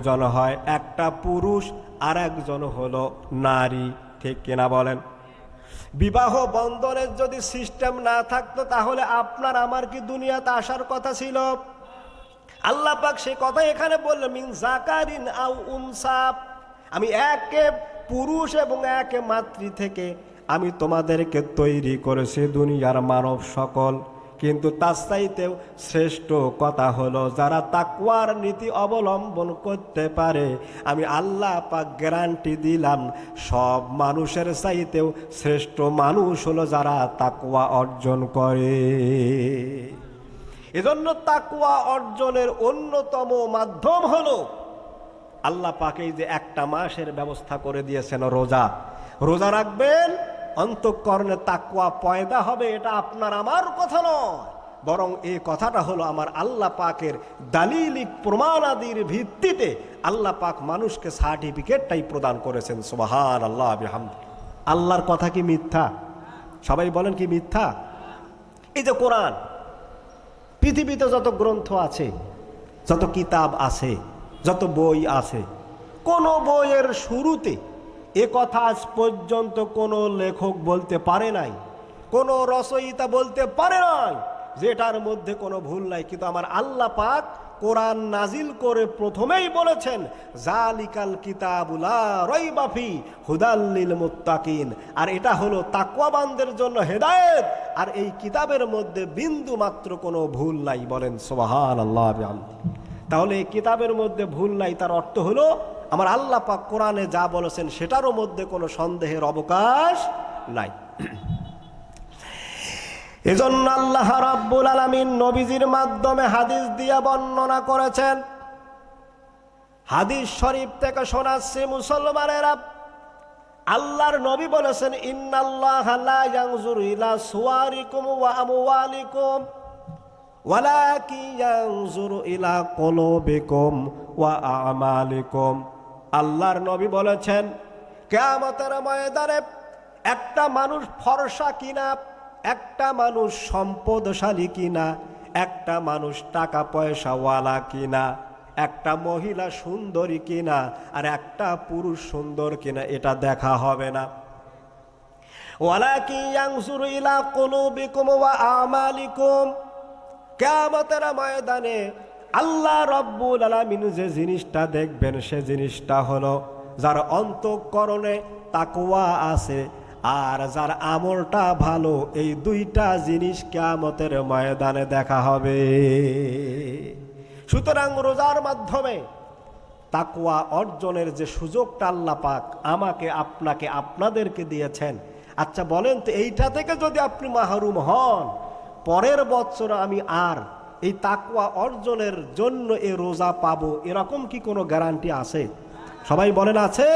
জন হয়, একটা পুরুষ আর একজন হলো নারী, ঠিক কিনা বলেন? বিবাহ বন্ধনের যদি সিস্টেম না থাকতো তাহলে আপনার আমার কি দুনিয়াতে আসার কথা ছিল? আল্লাহ পাক সেই কথা এখানে বললেন, মিন যাকারিন আও উনসা, আমি একে পুরুষ এবং একে মাতৃ থেকে আমি তোমাদেরকে তৈরি করেছি দুনিয়ার মানব সকল। কিন্তু তার চাইতেও শ্রেষ্ঠ কথা হলো যারা তাকওয়ার নীতি অবলম্বন করতে পারে, আমি আল্লাহ পাক গ্যারান্টি দিলাম সব মানুষের চাইতেও শ্রেষ্ঠ মানুষ হলো যারা তাকওয়া অর্জন করে। এজন্য তাকওয়া অর্জনের অন্যতম মাধ্যম হলো আল্লাহ পাক এই যে একটা মাসের ব্যবস্থা করে দিয়েছেন রোজা। রোজা রাখবেন, অন্তঃকরণে তাকওয়া পয়দা হবে। এটা আপনার আমার কথা নয়, বরং এই কথাটা হলো আমার আল্লাহ পাকের দালিলিক প্রমাণাদির ভিত্তিতে আল্লাহ পাক মানুষকে সার্টিফিকেটটাই প্রদান করেছেন। সুবহানাল্লাহ বিহামদি। আল্লাহর কথা কি মিথ্যা? সবাই বলেন কি মিথ্যা? এই যে কোরআন, পৃথিবীতে যত গ্রন্থ আছে, যত কিতাব আছে, যত বই আছে, কোন বইয়ের শুরুতে এ কথা আজ পর্যন্ত কোনো লেখক বলতে পারে নাই, কোনো রচয়িতা বলতে পারে নাই যে এটার মধ্যে কোনো ভুল নাই। কিন্তু আমার আল্লাহ পাক কোরআন নাজিল করে প্রথমেই বলেছেন, জালিকাল কিতাবু লা রাইবা ফি হুদাল লিল মুত্তাকিন, আর এটা হলো তাকওয়াবানদের জন্য হেদায়েত, আর এই কিতাবের মধ্যে বিন্দু মাত্র কোনো ভুল নাই। বলেন সুবহানাল্লাহ বিহামদি। তাহলে এই কিতাবের মধ্যে ভুল নাই, তার অর্থ হলো আমার আল্লাহ পাক কোরআনে যা বলেছেন সেটারও মধ্যে কোনো সন্দেহের অবকাশ নাই। এজন্য আল্লাহ রাব্বুল আলামিন নবীজির মাধ্যমে হাদিস দিয়ে বর্ণনা করেছেন। হাদিস শরীফ থেকে শোনাচ্ছি মুসলমানেরা, আল্লাহর নবী বলেছেন, ইন্নাল্লাহা লা ইয়ানজুরু ইলা সুওয়ারিকুম ওয়া আমওয়ালিকুম ওয়ালাকিন ইয়ানজুরু ইলা কুলুবিকুম ওয়া আমালিকুম। আল্লাহর নবী বলেছেন, কিয়ামতের ময়দানে একটা মানুষ ফর্সা কিনা, একটা মানুষ সম্পদশালী কিনা, একটা মানুষ টাকা পয়সাওয়ালা কিনা, একটা মহিলা সুন্দরী কিনা আর একটা পুরুষ সুন্দর কিনা এটা দেখা হবে না। ওয়ালাকিন ইয়ানজুরু ইলা কুলুবিকুম ওয়া আমালিকুম। কিয়ামতের ময়দানে আল্লাহ রাব্বুল আলামিন যে জিনিসটা দেখবেন সে জিনিসটা হলো যার অন্তঃকরণে তাকওয়া আছে আর যার আমলটা ভালো, এই দুইটা জিনিস কিয়ামতের ময়দানে দেখা হবে। সুতরাং রোজার মাধ্যমে তাকওয়া অর্জনের যে সুযোগটা আল্লাহ পাক আমাকে, আপনাকে, আপনাদেরকে দিয়েছেন, আচ্ছা বলেন তো এইটা থেকে যদি আপনি মাহরুম হন, পরের বছর আমি আর এই তাকওয়া অর্জনের জন্য এই রোজা পাবো, এরকম কি কোনো গ্যারান্টি আছে? সবাই বলেন আছে?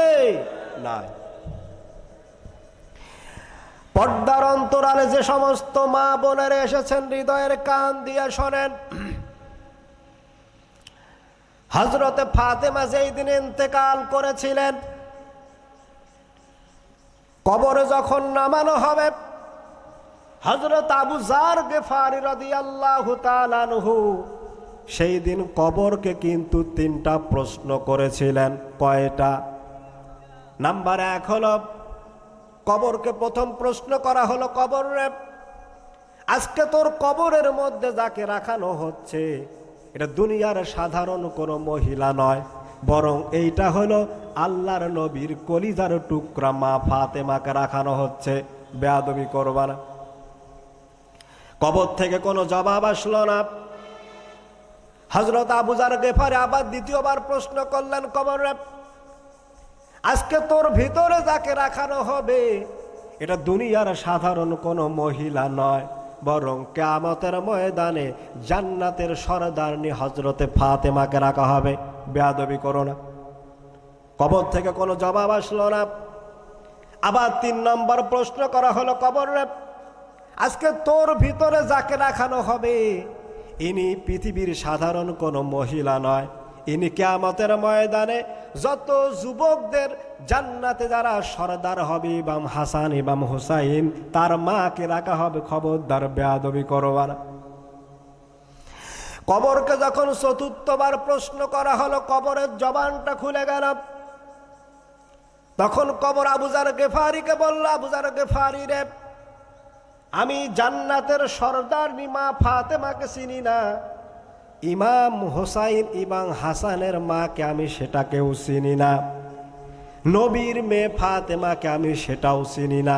নাই। পর্দার অন্তরালে যে সমস্ত মা বোনেরা এসেছেন, হৃদয়ের কান দিয়ে শোনেন। হযরতে ফাতেমা যেই দিন ইন্তেকাল করেছিলেন, কবরে যখন নামানো হবে, হযরত আবু যার গিফারি রাদিয়াল্লাহু তাআলা আনহু সেই দিন কবরকে কিন্তু তিনটা প্রশ্ন করেছিলেন। কয়টা? নাম্বার 1 হলো, কবরকে প্রথম প্রশ্ন করা হলো, কবর রে, আজকে তোর কবরের মধ্যে যাকে রাখানো হচ্ছে এটা দুনিয়ার সাধারণ কোনো মহিলা নয়, বরং এইটা হলো আল্লাহর নবীর কলিজার টুকরা মা ফাতেমাকে রাখানো হচ্ছে। বেয়াদবি করবা না। কবর থেকে কোনো জবাব আসলো না। হযরত আবু যার গিফারি আবার দ্বিতীয়বার প্রশ্ন করলেন, কবর রে, আজকে তোর ভিতরে যাকে রাখানো হবে এটা দুনিয়ার সাধারণ কোনো মহিলা নয়, বরং কিয়ামতের ময়দানে জান্নাতের সরদারনি হযরতে ফাতেমাকে রাখা হবে। বেয়াদবি করো না। কবর থেকে কোনো জবাব আসলো না। আবার 3 নম্বর প্রশ্ন করা হলো, কবর রে, আজকে তোর ভিতরে যাকে রাখানো হবে ইনি পৃথিবীর সাধারণ কোনো মহিলা নয়, ইনি কিয়ামতের ময়দানে যত যুবকদের জান্নাতে যারা সরদার হবে, ইমাম হাসান ইমাম হুসাইন, তার মাকে রাখা হবে। খবরদার বেয়াদবি করবা না। কবরকে যখন চতুর্থবার প্রশ্ন করা হলো, কবরের জবানটা খুলে গেল। তখন কবর আবু যার গেফারিকে বলল, আবু যার গেফারি রে, আমি জান্নাতের সর্দারনি মা ফাতেমাকে চিনি না, ইমাম হোসাইন ইমাম হাসানের মাকে আমি সেটাকেও চিনি না, নবীর মেয়ে ফাতেমাকে আমি সেটাও চিনি না।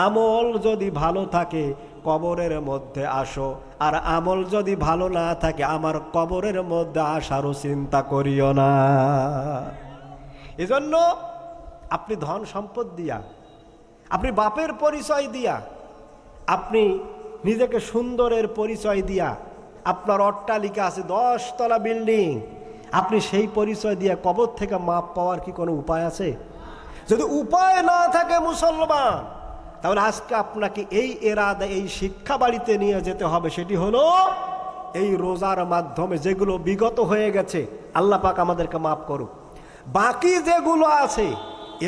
আমল যদি ভালো থাকে কবরের মধ্যে আসো, আর আমল যদি ভালো না থাকে আমার কবরের মধ্যে আসারও চিন্তা করিও না। এজন্য আপনি ধন সম্পদ দিয়া, আপনি বাপের পরিচয় দিয়া, আপনি নিজেকে সুন্দরের পরিচয় দিয়া, আপনার অট্টালিকা আছে 10 তলা বিল্ডিং, আপনি সেই পরিচয় দিয়ে কবর থেকে মাপ পাওয়ার কি কোনো উপায় আছে? যদি উপায় না থাকে মুসলমান, তাহলে আজকে আপনাকে এই এরাদা, এই শিক্ষা বাড়িতে নিয়ে যেতে হবে। সেটি হলো এই রোজার মাধ্যমে যেগুলো বিগত হয়ে গেছে আল্লাহ পাক আমাদেরকে মাফ করুক, বাকি যেগুলো আছে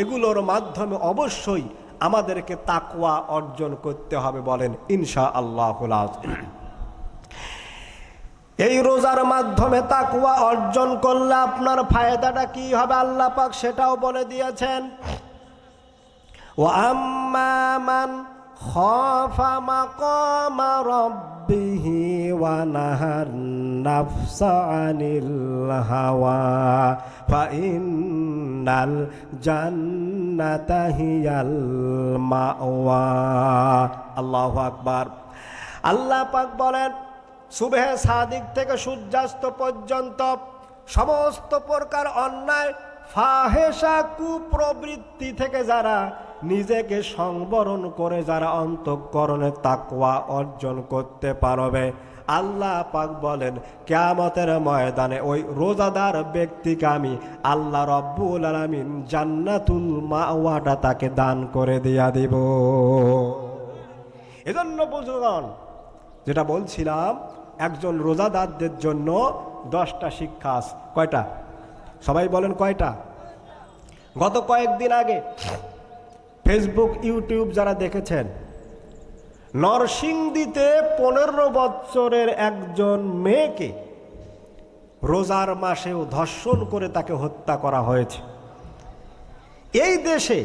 এগুলোর মাধ্যমে অবশ্যই আমাদেরকে তাকওয়া অর্জন করতে হবে। বলেন ইনশাআল্লাহুল আযীম। এই রোজার মাধ্যমে তাকওয়া অর্জন করলে আপনার ফায়দাটা কি হবে আল্লাহ পাক সেটাও বলে দিয়েছেন। ওয়া আম্মা মান খাফা মাকামা রাব্বিহি ওয়া নাহার নাফসা আনিল হাওয়া ফা ইন্নাল জান্নাতা হিয়াল মাওয়া। আল্লাহু আকবার। আল্লাহ পাক বলেন, সুবহে সাদিক থেকে সূর্যাস্ত পর্যন্ত সমস্ত প্রকার অন্যায় ফাহেসা কুপ্রবৃত্তি থেকে যারা নিজেকে সংবরণ করে, যারা অন্তঃকরণে তাকওয়া অর্জন করতে পারবে, আল্লাহ পাক বলেন কিয়ামতের ময়দানে ওই রোজাদার ব্যক্তিকে আমি আল্লাহ রব্বুল আলামিন জান্নাতুল মাওয়াটা তাকে দান করে দিয়া দিব। এজন্য বুঝুন, যেটা বলছিলাম, একজন রোজাদারদের জন্য 10টা শিক্ষা আছে। কয়টা? সবাই বলেন কয়টা? গত কয়েকদিন আগে ফেসবুক, ইউটিউব যারা দেখেছেন, নরসিংদীতে 15 বছরের একজন মেয়েকে রোজার মাসেও ধর্ষণ করে তাকে হত্যা করা হয়েছে। এই দেশে,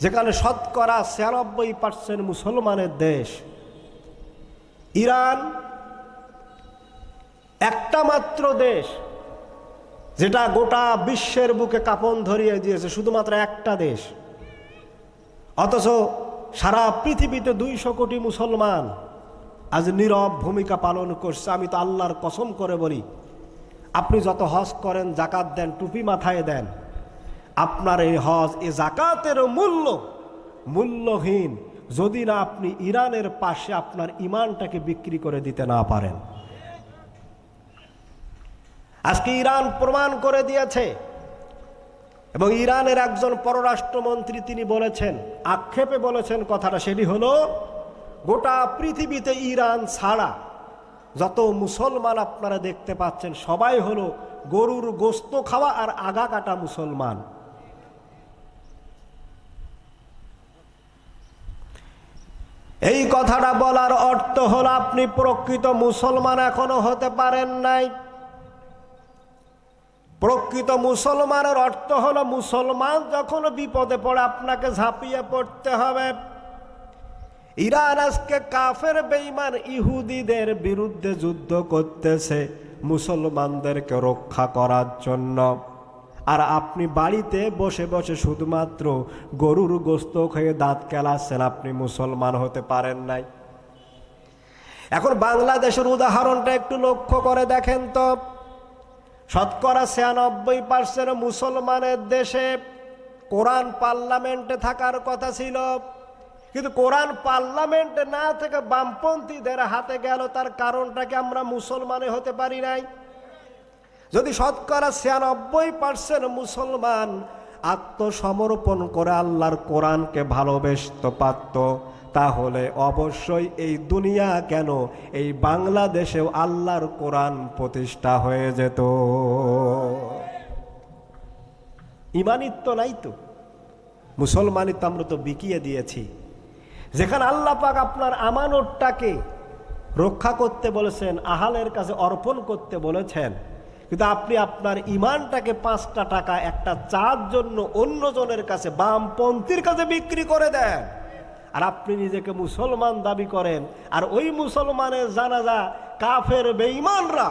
যেখানে শতকরা 96% মুসলমানের দেশ, ইরান একটা মাত্র দেশ যেটা গোটা বিশ্বের বুকে কাঁপন ধরিয়ে দিয়েছে, শুধুমাত্র একটা দেশ। অথচ সারা পৃথিবীতে 200 কোটি মুসলমান আজ নীরব ভূমিকা পালন করছে। আমি তো আল্লাহর কসম করে বলি, আপনি যত হজ করেন, জাকাত দেন, টুপি মাথায় দেন, আপনার এই হজ, এই জাকাতের মূল্যহীন যদি না আপনি ইরানের পাশে আপনার ইমানটাকে বিক্রি করে দিতে না পারেন। আজকে ইরান প্রমাণ করে দিয়েছে, এবং ইরানের একজন পররাষ্ট্রমন্ত্রী তিনি বলেছেন, আক্ষেপে বলেছেন কথাটা, সেটি হলো গোটা পৃথিবীতে ইরান ছাড়া যত মুসলমান আপনারা দেখতে পাচ্ছেন সবাই হলো গরুর গোস্ত খাওয়া আর আগা কাটা মুসলমান। এই কথাটা বলার অর্থ হলো আপনি প্রকৃত মুসলমান এখনো হতে পারেন নাই। প্রকৃত মুসলমানের অর্থ হলো মুসলমান যখন বিপদে পড়ে আপনাকে ঝাঁপিয়ে পড়তে হবে। ইরান আজকে কাফের বেঈমান ইহুদিদের বিরুদ্ধে যুদ্ধ করতেছে মুসলমানদেরকে রক্ষা করার জন্য, আর আপনি বাড়িতে বসে বসে শুধুমাত্র গরুর গোস্ত খেয়ে দাঁত কেলাচ্ছেন, আপনি মুসলমান হতে পারেন নাই। এখন বাংলাদেশের উদাহরণটা একটু লক্ষ্য করে দেখেন তো, শতকরা 96% মুসলমানের দেশে কোরআন পার্লামেন্টে থাকার কথা ছিল, কিন্তু কোরআন পার্লামেন্টে না থেকে বামপন্থীদের হাতে গেল। তার কারণটা কি আমরা মুসলমানে হতে পারি নাই? যদি শতকরা 96% মুসলমান আত্মসমর্পণ করে আল্লাহর কোরআনকে ভালোবেসতে পারত, তাহলে অবশ্যই এই দুনিয়া কেন, এই বাংলাদেশেও আল্লাহর কোরআন প্রতিষ্ঠা হয়ে যেত। ইমানিত্ব নাই তো, মুসলমানিত্ব আমরা তো বিকিয়ে দিয়েছি। যেখানে আল্লাহ পাক আপনার আমানতটাকে রক্ষা করতে বলেছেন, আহালের কাছে অর্পণ করতে বলেছেন, কিন্তু আপনি আপনার ইমানটাকে 5টা টাকা একটা চার জন্য অন্যজনের কাছে, বামপন্থীর কাছে বিক্রি করে দেন। আর আপনি নিজেকে মুসলমান দাবি করেন, আর ওই মুসলমানের জানাজা কাফের বেঈমানরা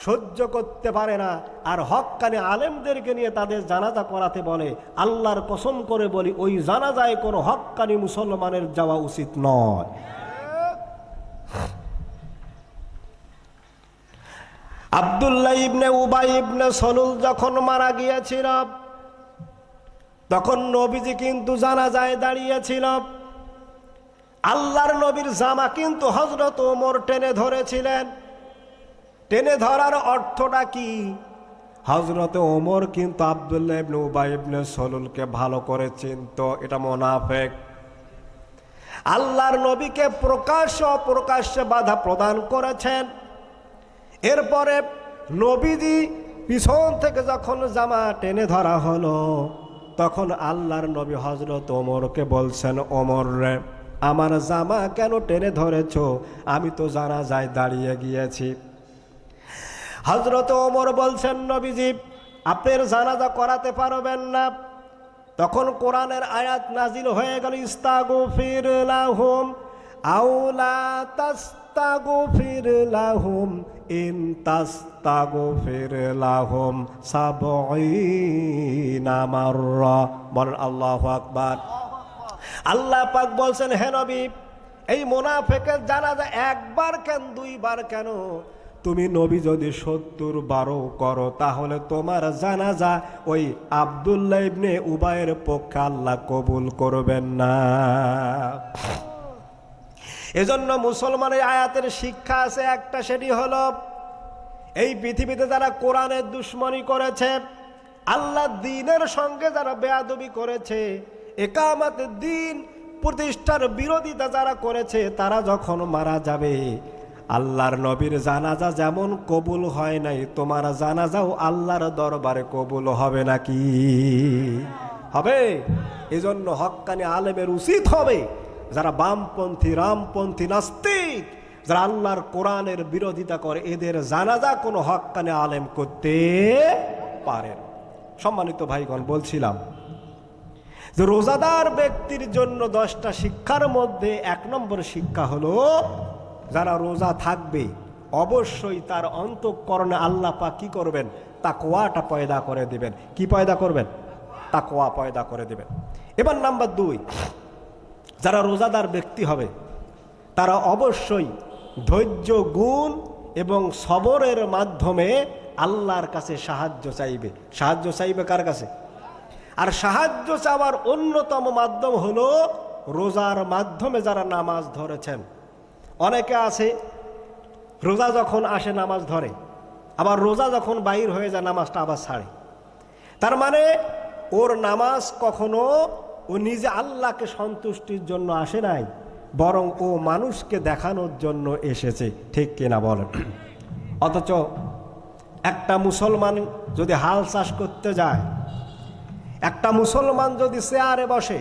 সহ্য করতে পারে না, আর হক্কানি আলেমদেরকে নিয়ে তাদের জানাজা করাতে বলে। আল্লাহর কসম করে বলি, ওই জানাজায় কোনো হক্কানি মুসলমানের যাওয়া উচিত নয়। আব্দুল্লাহ ইবনে উবাই ইবনে সলুল যখন মারা গিয়েছিল, তখন নবীজি কিন্তু জানাজায় দাঁড়িয়েছিল। আল্লাহর নবীর জামা কিন্তু হযরত ওমর টেনে ধরেছিলেন। টেনে ধরার অর্থটা কি? হযরত ওমর কিন্তু আব্দুল্লাহ ইবনে উবাই ইবনে সলুলকে ভালো করে চিনত, এটা মুনাফিক। আল্লাহর নবীকে প্রকাশ্য অপ্রকাশ্যে বাধা প্রদান করেছেন। এরপরে নবীজি পিছন থেকে যখন জামা টেনে ধরা হলো, তখন আল্লাহর নবী হযরত ওমরকে বলছেন, ওমর রে, আমার জামা কেন টেনে ধরেছ? আমি তো জানাজায় দাঁড়িয়ে গিয়েছি। হযরত ওমর বলছেন, নবীজি আপনার জানাজা করাতে পারবেন না। তখন কোরআনের আয়াত নাজিল হয়ে গেল, ইস্তাগফির লাহুম আও লা তাস্তাগফির লাহুম ইন তাস্তাগফির লাহুম ৭০ মাররা। বলেন আল্লাহু আকবার। আল্লাহ পাক বলছেন, হে নবী, এই মুনাফিকের জানাজা একবার কেন, 2বার কেন? তুমি নবী যদি ৭০ বারও করো, তাহলে তোমার জানাজা ওই আব্দুল্লাহ ইবনে উবাইয়ের পক্ষে আল্লাহ কবুল করবেন না। এজন্য মুসলমানের আয়াতের শিক্ষা আছে একটা, সেটি হলো এই পৃথিবীতে যারা কোরআনের দুশমনি করেছে, আল্লাহ দ্বীনের সঙ্গে যারা বেয়াদবি করেছে, ইকামতের দ্বীন প্রতিষ্ঠার বিরোধিতা যারা করেছে, তারা যখন মারা যাবে, আল্লাহর নবীর জানাজা যেমন কবুল হয় নাই, তোমার জানাজাও আল্লাহর দরবারে কবুল হবে নাকি? হবে। এজন্য হক্কানি আলেমের উচিত হবে, যারা বামপন্থী, রামপন্থী, নাস্তিক, যারা আল্লাহর কোরআনের বিরোধিতা করে, এদের জানাজা কোনো হক্কানি আলেম করতে পারেন। সম্মানিত ভাইগণ, বলছিলাম যে রোজাদার ব্যক্তির জন্য 10টা শিক্ষার মধ্যে 1 নম্বর শিক্ষা হলো, যারা রোজা থাকবে অবশ্যই তার অন্তঃকরণে আল্লাহ পাক কি করবেন? তাকওয়াটা পয়দা করে দিবেন। কি পয়দা করবেন? তাকওয়া পয়দা করে দিবেন। এবার নাম্বার 2, যারা রোজাদার ব্যক্তি হবে তারা অবশ্যই ধৈর্য গুণ এবং সবরের মাধ্যমে আল্লাহর কাছে সাহায্য চাইবে। সাহায্য চাইবে কার কাছে? আর সাহায্য চাওয়ার অন্যতম মাধ্যম হলো রোজার মাধ্যমে যারা নামাজ ধরেছেন। অনেকে আছে রোজা যখন আসে নামাজ ধরে, আবার রোজা যখন বাইর হয়ে যায় নামাজটা আবার ছাড়ে। তার মানে ওর নামাজ কখনো ও নিজে আল্লাহকে সন্তুষ্টির জন্য আসে নাই, বরং ও মানুষকে দেখানোর জন্য এসেছে। ঠিক কিনা বলেন? অথচ একটা মুসলমান যদি হাল চাষ করতে যায়, একটা মুসলমান যদি চেয়ারে বসে,